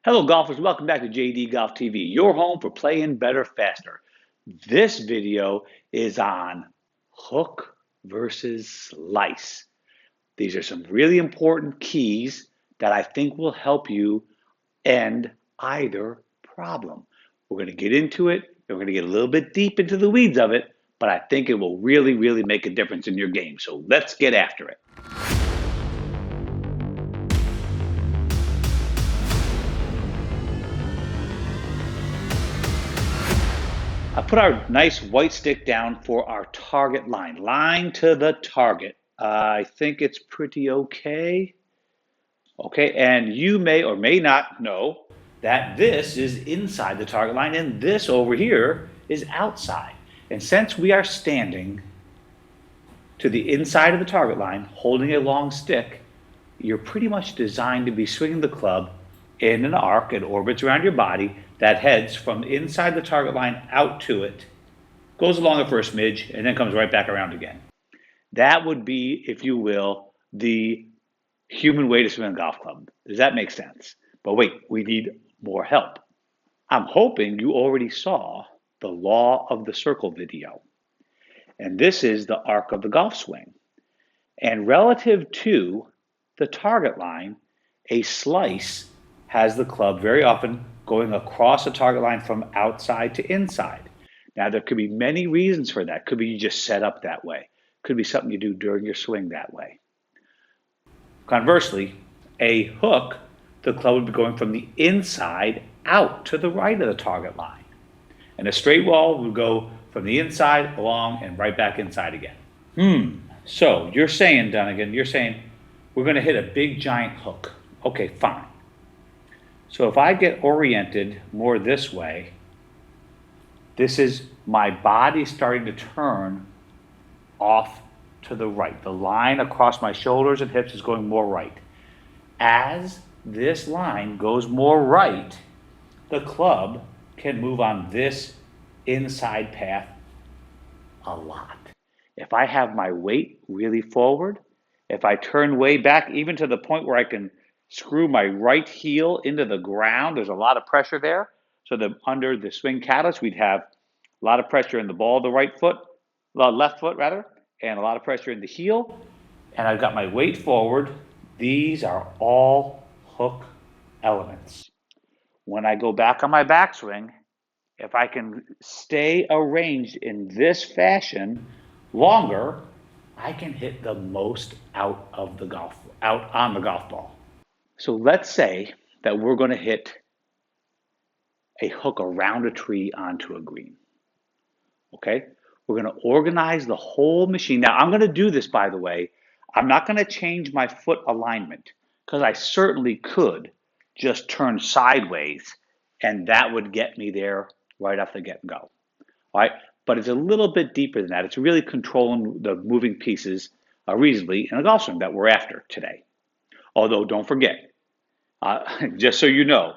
Hello, golfers. Welcome back to JD Golf TV, your home for playing better, faster. This video is on hook versus slice. These are some really important keys that I think will help you end either problem. We're going to get into it, and we're going to get a little bit deep into the weeds of it, but I think it will really make a difference in your game. So let's get after it. I put our nice white stick down for our target line. Line to the target. I think it's pretty okay. Okay, and you may or may not know that this is inside the target line and this over here is outside. And since we are standing to the inside of the target line, holding a long stick, you're pretty much designed to be swinging the club in an arc. It orbits around your body that heads from inside the target line out to it, goes along it for a smidge, and then comes right back around again. That would be, if you will, the human way to swing a golf club. Does that make sense? But wait, we need more help. I'm hoping you already saw the law of the circle video. And this is the arc of the golf swing. And relative to the target line, a slice has the club very often going across the target line from outside to inside. Now, there could be many reasons for that. Could be you just set up that way. Could be something you do during your swing that way. Conversely, a hook, the club would be going from the inside out to the right of the target line. And a straight wall would go from the inside along and right back inside again. So you're saying, Dunigan, you're saying we're going to hit a big giant hook. Okay, fine. So if I get oriented more this way, this is my body starting to turn off to the right. The line across my shoulders and hips is going more right. As this line goes more right, the club can move on this inside path a lot. If I have my weight really forward, if I turn way back, even to the point where I can screw my right heel into the ground, there's a lot of pressure there. So that under the swing catalyst, we'd have a lot of pressure in the ball of the left foot rather, and a lot of pressure in the heel. And I've got my weight forward. These are all hook elements. When I go back on my backswing, if I can stay arranged in this fashion longer, I can hit the most out on the golf ball. So let's say that we're going to hit a hook around a tree onto a green. Okay? We're going to organize the whole machine. Now, I'm going to do this, by the way. I'm not going to change my foot alignment because I certainly could just turn sideways and that would get me there right off the get-go. All right? But it's a little bit deeper than that. It's really controlling the moving pieces reasonably in a golf swing that we're after today. Although, don't forget, just so you know,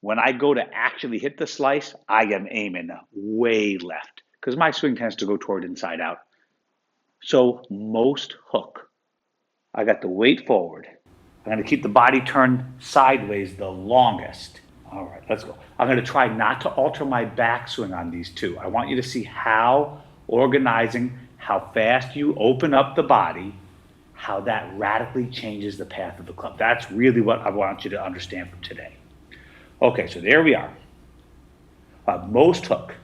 when I go to actually hit the slice, I am aiming way left because my swing tends to go toward inside out. So most hook, I got the weight forward. I'm going to keep the body turned sideways the longest. All right, let's go. I'm going to try not to alter my backswing on these two. I want you to see how organizing, how fast you open up the body, how that radically changes the path of the club. That's really what I want you to understand from today. Okay, so there we are. Most hook.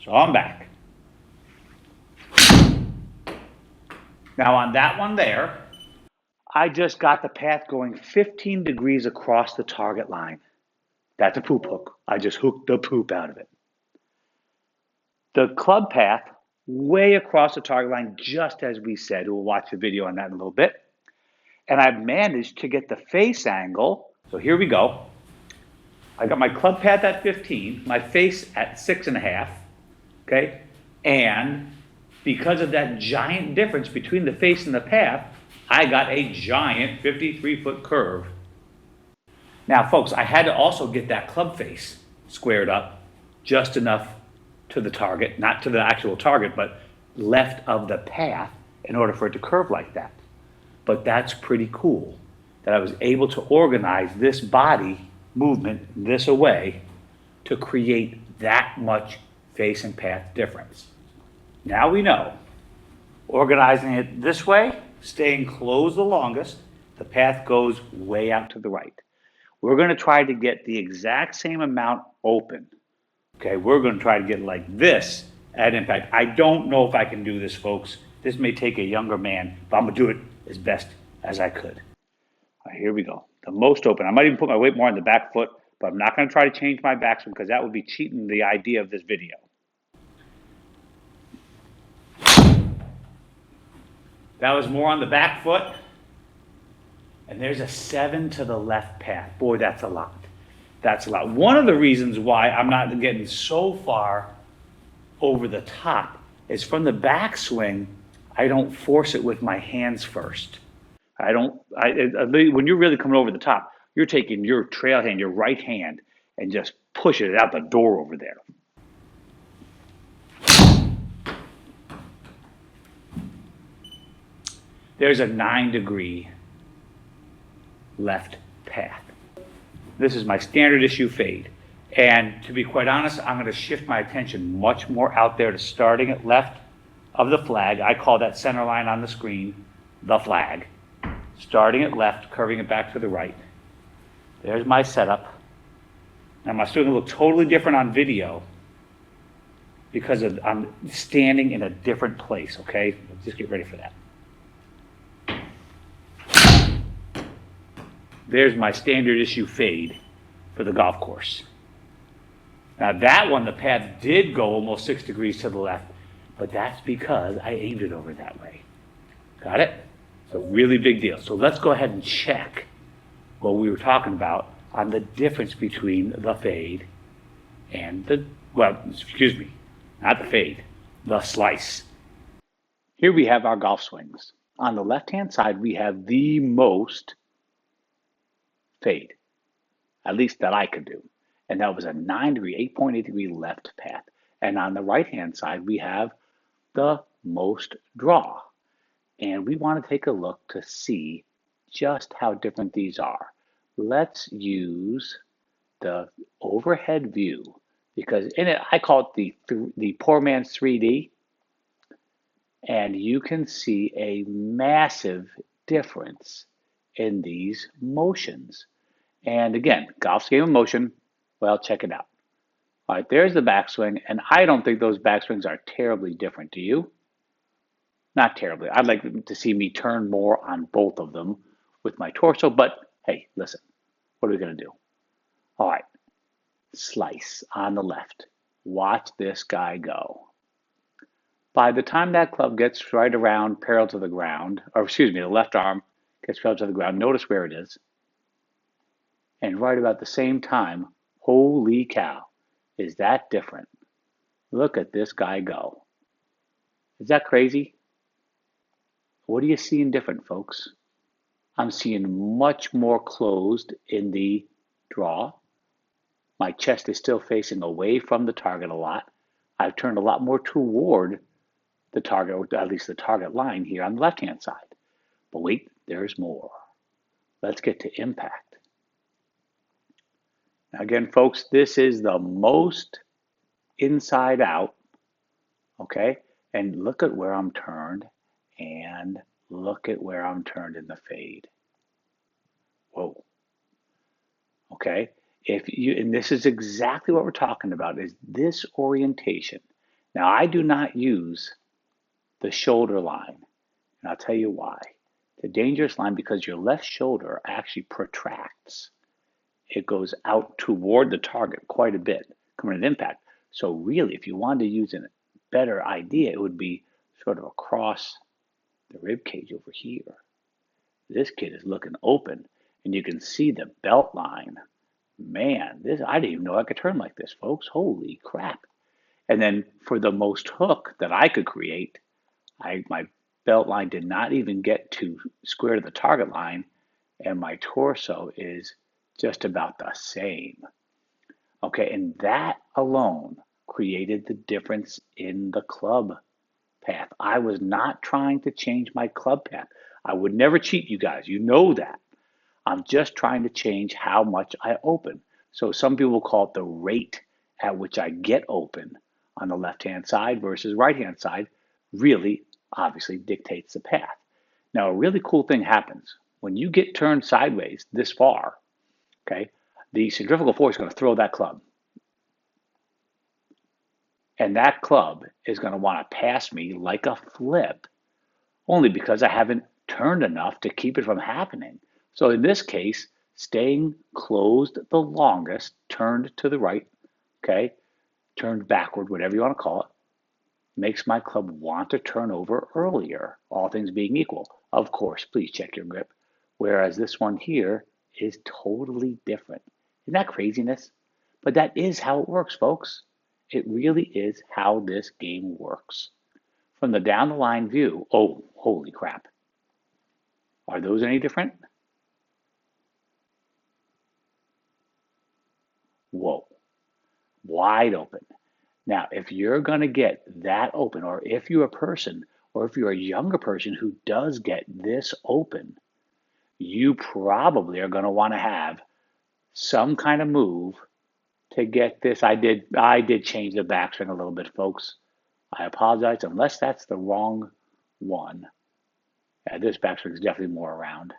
So I'm back. Now on that one there, I just got the path going 15 degrees across the target line. That's a poop hook. I just hooked the poop out of it. The club path way across the target line, just as we said. We'll watch the video on that in a little bit. And I've managed to get the face angle. So here we go. I got my club path at 15, my face at 6.5, okay? And because of that giant difference between the face and the path, I got a giant 53-foot curve. Now, folks, I had to also get that club face squared up just enough to the target, not to the actual target, but left of the path in order for it to curve like that. But that's pretty cool that I was able to organize this body movement this away to create that much face and path difference. Now we know, organizing it this way, staying closed the longest, the path goes way out to the right. We're going to try to get the exact same amount open. Okay, we're going to try to get like this at impact. I don't know if I can do this, folks. This may take a younger man, but I'm going to do it as best as I could. All right, here we go. The most open. I might even put my weight more on the back foot, but I'm not going to try to change my backswing because that would be cheating the idea of this video. That was more on the back foot. And there's a 7 to the left path. Boy, that's a lot. That's a lot. One of the reasons why I'm not getting so far over the top is from the backswing, I don't force it with my hands first. When you're really coming over the top, you're taking your trail hand, your right hand, and just pushing it out the door over there. There's a 9-degree left path. This is my standard issue fade. And to be quite honest, I'm going to shift my attention much more out there to starting at left of the flag. I call that center line on the screen the flag. Starting at left, curving it back to the right. There's my setup. Now my swing will look totally different on video because I'm standing in a different place, okay? Just get ready for that. There's my standard issue fade for the golf course. Now that one, the path did go almost 6 degrees to the left, but that's because I aimed it over that way. Got it? So really big deal. So let's go ahead and check what we were talking about on the difference between the fade and not the fade, the slice. Here we have our golf swings. On the left-hand side, we have the most fade, at least that I could do. And that was a 9-degree, 8.8 degree left path. And on the right-hand side, we have the most draw. And we want to take a look to see just how different these are. Let's use the overhead view because in it, I call it the poor man's 3D. And you can see a massive difference in these motions. And again, golf's a game of motion. Well, check it out. All right, there's the backswing, and I don't think those backswings are terribly different. Do you? Not terribly. I'd like to see me turn more on both of them with my torso, but hey, listen, what are we going to do? All right, slice on the left. Watch this guy go. By the time that club gets right around parallel to the ground, the left arm gets parallel to the ground, notice where it is. And right about the same time, holy cow, is that different? Look at this guy go. Is that crazy? What are you seeing different, folks? I'm seeing much more closed in the draw. My chest is still facing away from the target a lot. I've turned a lot more toward the target, or at least the target line here on the left-hand side. But wait, there's more. Let's get to impact. Now again, folks, this is the most inside out, okay? And look at where I'm turned, and look at where I'm turned in the fade. Whoa. Okay? And this is exactly what we're talking about, is this orientation. Now, I do not use the shoulder line, and I'll tell you why. It's a dangerous line because your left shoulder actually protracts. It goes out toward the target quite a bit, coming at impact. So really, if you wanted to use a better idea, it would be sort of across the rib cage over here. This kid is looking open, and you can see the belt line. Man, I didn't even know I could turn like this, folks. Holy crap. And then for the most hook that I could create, my belt line did not even get to square to the target line, and my torso is just about the same. Okay, and that alone created the difference in the club path. I was not trying to change my club path. I would never cheat, you guys. You know that. I'm just trying to change how much I open. So some people call it the rate at which I get open on the left-hand side versus right-hand side really obviously dictates the path. Now, a really cool thing happens when you get turned sideways this far, okay? The centrifugal force is going to throw that club. And that club is going to want to pass me like a flip, only because I haven't turned enough to keep it from happening. So in this case, staying closed the longest, turned to the right, okay, turned backward, whatever you want to call it, makes my club want to turn over earlier, all things being equal. Of course, please check your grip. Whereas this one here is totally different. Isn't that craziness? But that is how it works, folks. It really is how this game works. From the down the line view, oh, holy crap. Are those any different? Whoa, wide open. Now, if you're going to get that open, or if you're a person, or if you're a younger person who does get this open, you probably are going to want to have some kind of move to get this. I did change the backswing a little bit, folks. I apologize, unless that's the wrong one. Yeah, this backswing is definitely more around.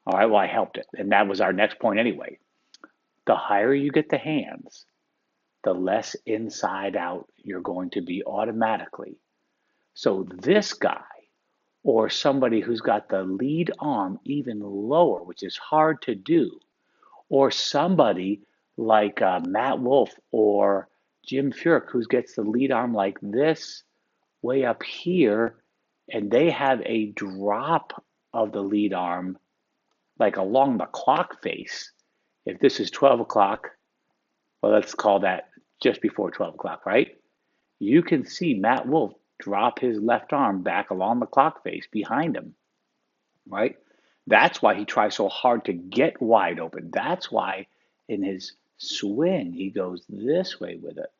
All right, well, I helped it. And that was our next point anyway. The higher you get the hands, the less inside out you're going to be automatically. So this guy, or somebody who's got the lead arm even lower, which is hard to do, or somebody like Matt Wolf or Jim Furyk, who gets the lead arm like this, way up here, and they have a drop of the lead arm like along the clock face. If this is 12 o'clock, well, let's call that just before 12 o'clock, right? You can see Matt Wolf drop his left arm back along the clock face behind him, right? That's why he tries so hard to get wide open. That's why in his swing, he goes this way with it,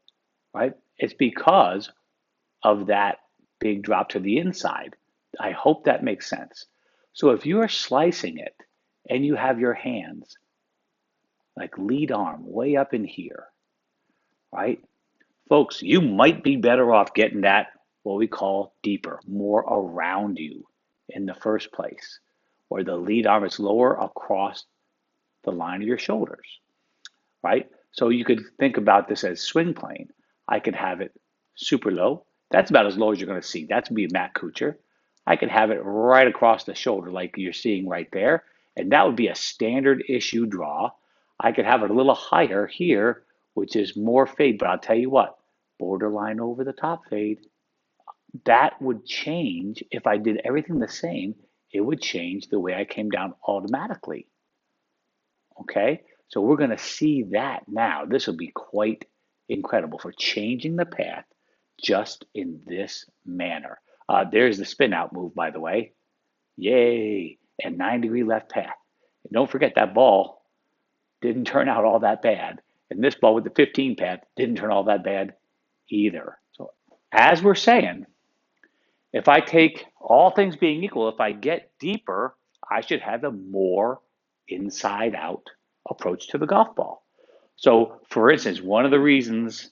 right? It's because of that big drop to the inside. I hope that makes sense. So if you are slicing it and you have your hands like lead arm way up in here, right? Folks, you might be better off getting that what we call deeper, more around you in the first place, where the lead arm is lower across the line of your shoulders, right? So you could think about this as swing plane. I could have it super low. That's about as low as you're going to see. That's be Matt Kuchar. I could have it right across the shoulder like you're seeing right there, and that would be a standard issue draw. I could have it a little higher here, which is more fade, but I'll tell you what, borderline over the top fade. That would change if I did everything the same. It would change the way I came down automatically. Okay, so we're going to see that now. This will be quite incredible for changing the path just in this manner. There's the spin out move, by the way. Yay, and 9-degree left path. And don't forget that ball didn't turn out all that bad. And this ball with the 15 path didn't turn all that bad either. So as we're saying, if I take all things being equal, if I get deeper, I should have a more inside out approach to the golf ball. So, for instance, one of the reasons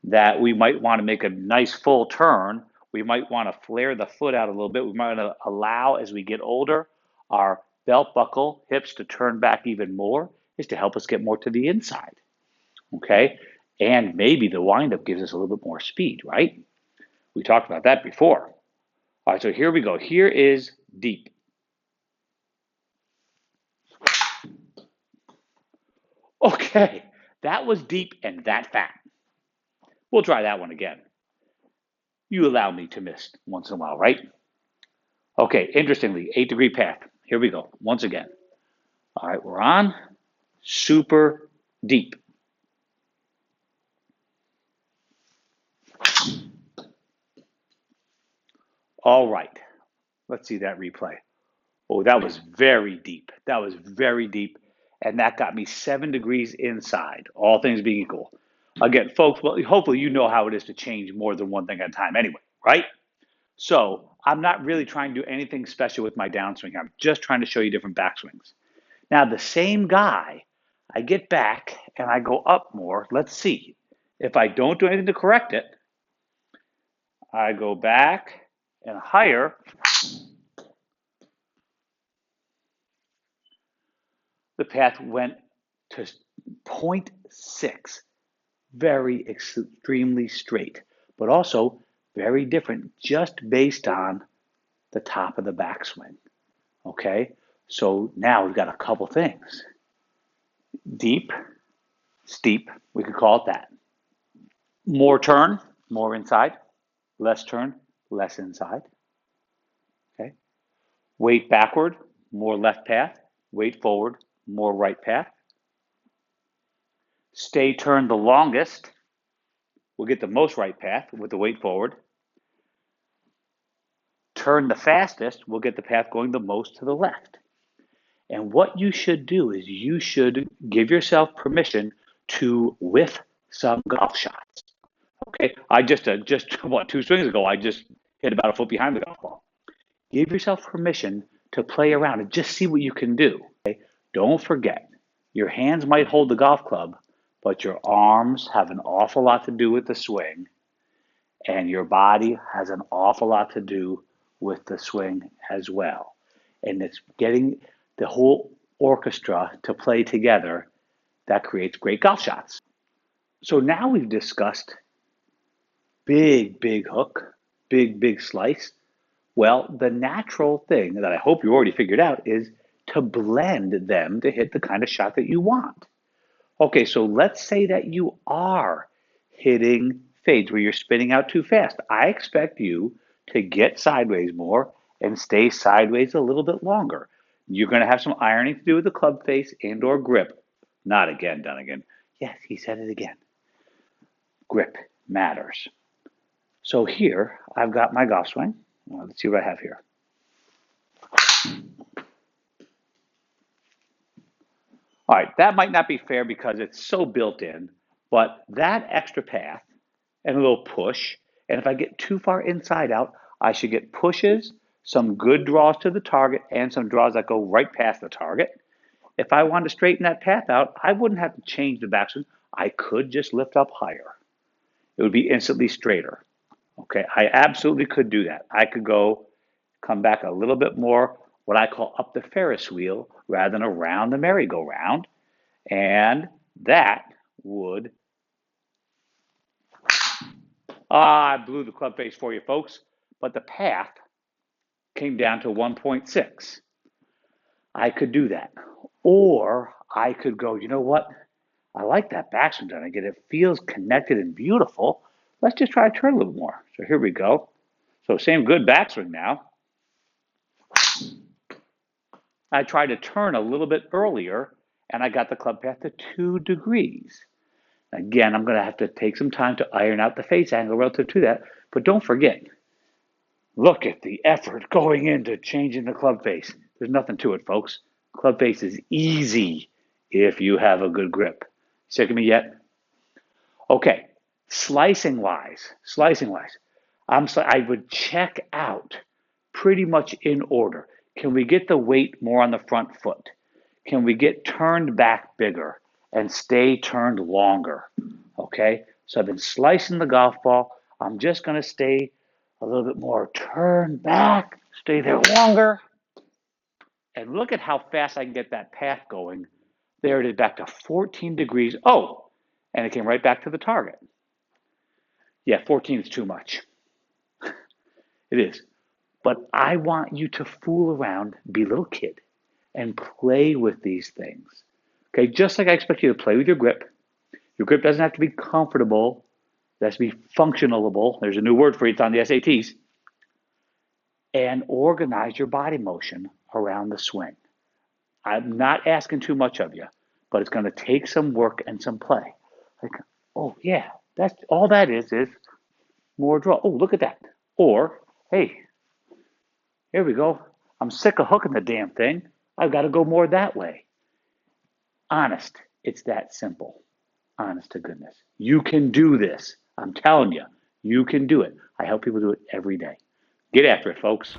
that we might want to make a nice full turn, we might want to flare the foot out a little bit. We might want to allow, as we get older, our belt buckle hips to turn back even more, is to help us get more to the inside. Okay? And maybe the windup gives us a little bit more speed, right? We talked about that before. All right, so here we go. Here is deep. Okay, that was deep and that fat. We'll try that one again. You allow me to miss once in a while, right? Okay, interestingly, 8-degree path. Here we go, once again. All right, we're on super deep. All right, let's see that replay. Oh, that was very deep. That was very deep. And that got me 7 degrees inside, all things being equal. Again, folks, well, hopefully you know how it is to change more than one thing at a time anyway, right? So I'm not really trying to do anything special with my downswing. I'm just trying to show you different backswings. Now the same guy, I get back and I go up more. Let's see. If I don't do anything to correct it, I go back and higher. The path went to 0.6, very extremely straight, but also very different just based on the top of the backswing. Okay, so now we've got a couple things. Deep, steep, we could call it that. More turn, more inside. Less turn, less inside. Okay, weight backward, more left path. Weight forward, more right path. Stay turned the longest, we'll get the most right path with the weight forward. Turn the fastest, we'll get the path going the most to the left. And what you should do is you should give yourself permission to whiff some golf shots. Okay, I just 2 swings ago, I just hit about a foot behind the golf ball. Give yourself permission to play around and just see what you can do. Okay? Don't forget, your hands might hold the golf club, but your arms have an awful lot to do with the swing, and your body has an awful lot to do with the swing as well. And it's getting the whole orchestra to play together that creates great golf shots. So now we've discussed big hook, big slice. Well, the natural thing that I hope you already figured out is to blend them to hit the kind of shot that you want. Okay, so let's say that you are hitting fades where you're spinning out too fast. I expect you to get sideways more and stay sideways a little bit longer. You're going to have some ironing to do with the club face and or grip. Not again, Dunigan. Yes, he said it again. Grip matters. So here, I've got my golf swing. Let's see what I have here. All right, that might not be fair because it's so built in, but that extra path and a little push, and if I get too far inside out, I should get pushes, some good draws to the target, and some draws that go right past the target. If I wanted to straighten that path out, I wouldn't have to change the backswing. I could just lift up higher. It would be instantly straighter. Okay, I absolutely could do that. I could come back a little bit more, what I call up the Ferris wheel rather than around the merry-go-round. And that would, I blew the club face for you folks, but the path came down to 1.6. I could do that. Or I could go, you know what? I like that backswing done. It feels connected and beautiful. Let's just try to turn a little more. So here we go. So same good backswing now. I tried to turn a little bit earlier, and I got the club path to 2 degrees. Again, I'm going to have to take some time to iron out the face angle relative to that. But don't forget, look at the effort going into changing the club face. There's nothing to it, folks. Club face is easy if you have a good grip. Sick of me yet? Okay, slicing wise, I would check out pretty much in order. Can we get the weight more on the front foot? Can we get turned back bigger and stay turned longer? Okay, so I've been slicing the golf ball. I'm just going to stay a little bit more turned back, stay there longer. And look at how fast I can get that path going. There it is, back to 14 degrees. Oh, and it came right back to the target. Yeah, 14 is too much. It is. But I want you to fool around, be a little kid, and play with these things. Okay, just like I expect you to play with your grip. Your grip doesn't have to be comfortable. It has to be functionalable. There's a new word for it, it's on the SATs. And organize your body motion around the swing. I'm not asking too much of you, but it's going to take some work and some play. Like, oh yeah, that's all that is more draw. Oh, look at that. Or, hey, here we go. I'm sick of hooking the damn thing. I've got to go more that way. Honest, it's that simple. Honest to goodness. You can do this. I'm telling you, you can do it. I help people do it every day. Get after it, folks.